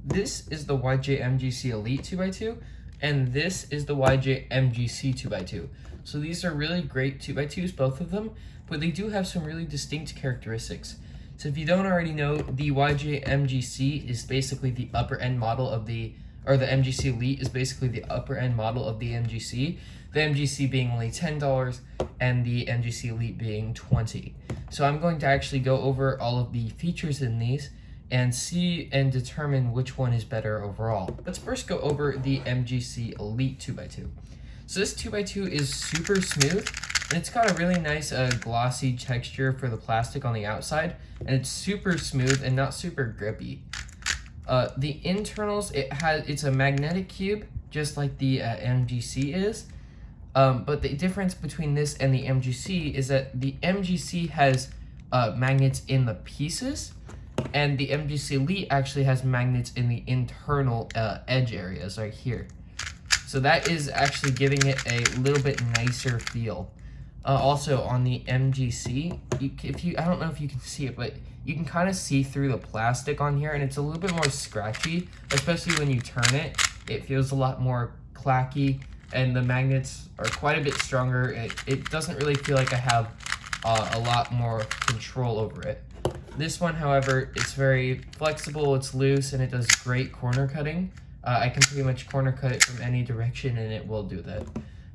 this is the YJ MGC Elite 2x2, and this is the YJ MGC 2x2. So these are really great 2x2s, both of them, but they do have some really distinct characteristics. So if you don't already know, the YJ MGC is basically the upper end model of the MGC Elite is basically the upper end model of the MGC. The MGC being only $10 and the MGC Elite being $20. So I'm going to actually go over all of the features in these and see and determine which one is better overall. Let's first go over the MGC Elite 2x2. So this 2x2 is super smooth, and it's got a really nice glossy texture for the plastic on the outside, and it's super smooth and not super grippy. The internals, it's a magnetic cube, just like the MGC is, but the difference between this and the MGC is that the MGC has magnets in the pieces, and the MGC Elite actually has magnets in the internal edge areas right here. So that is actually giving it a little bit nicer feel. Also on the MGC, I don't know if you can see it, but you can kind of see through the plastic on here, and it's a little bit more scratchy, especially when you turn it. It feels a lot more clacky, and the magnets are quite a bit stronger. It doesn't really feel like I have a lot more control over it. This one, however, it's very flexible, it's loose, and it does great corner cutting. I can pretty much corner cut it from any direction, and it will do that.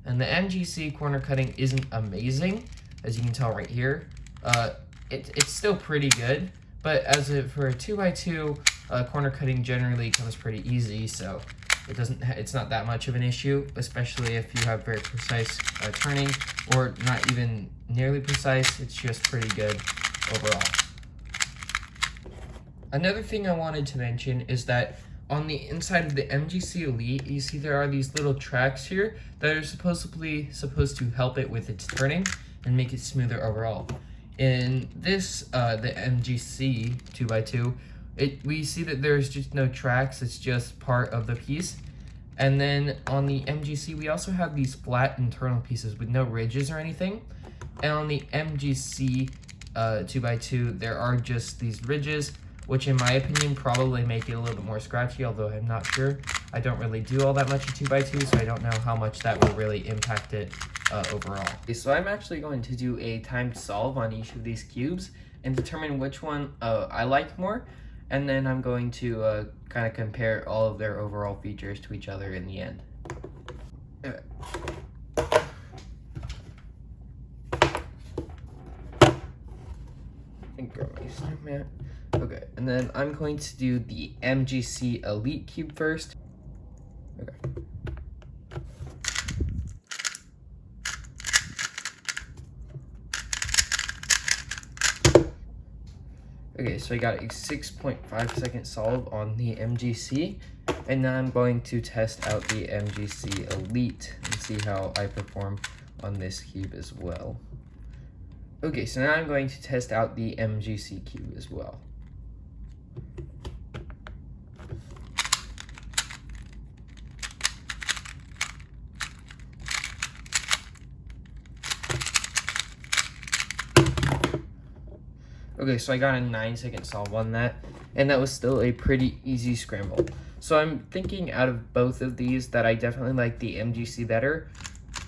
And the MGC corner cutting isn't amazing, as you can tell right here. It's still pretty good, but for a 2x2, corner cutting generally comes pretty easy, so it's not that much of an issue, especially if you have very precise turning, or not even nearly precise. It's just pretty good overall. Another thing I wanted to mention is that on the inside of the MGC Elite, you see there are these little tracks here that are supposed to help it with its turning and make it smoother overall. In this, the MGC 2x2, we see that there's just no tracks, it's just part of the piece. And then on the MGC, we also have these flat internal pieces with no ridges or anything. And on the MGC 2x2, there are just these ridges, which in my opinion probably make it a little bit more scratchy, although I'm not sure. I don't really do all that much in 2x2, so I don't know how much that will really impact it overall. Okay, so I'm actually going to do a timed solve on each of these cubes and determine which one I like more, and then I'm going to kind of compare all of their overall features to each other in the end. Okay. Okay, and then I'm going to do the MGC Elite cube first. Okay. Okay, so I got a 6.5 second solve on the MGC, and now I'm going to test out the MGC Elite and see how I perform on this cube as well. Okay, so now I'm going to test out the MGC cube as well. Okay, so I got a 9-second solve on that, and that was still a pretty easy scramble. So I'm thinking out of both of these that I definitely like the MGC better,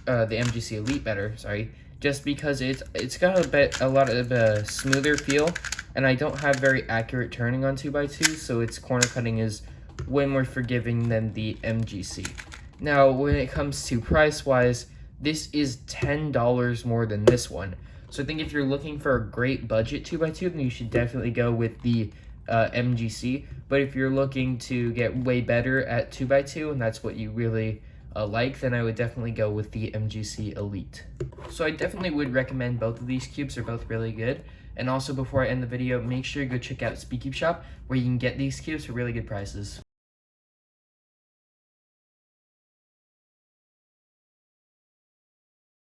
the MGC Elite better, sorry, just because it's got a lot of a smoother feel, and I don't have very accurate turning on 2x2, so its corner cutting is way more forgiving than the MGC. Now, when it comes to price-wise, this is $10 more than this one. So I think if you're looking for a great budget 2x2, then you should definitely go with the MGC. But if you're looking to get way better at 2x2, and that's what you really like, then I would definitely go with the MGC Elite. So I definitely would recommend both of these cubes. They're both really good. And also, before I end the video, make sure you go check out Speakeep Shop, where you can get these cubes for really good prices.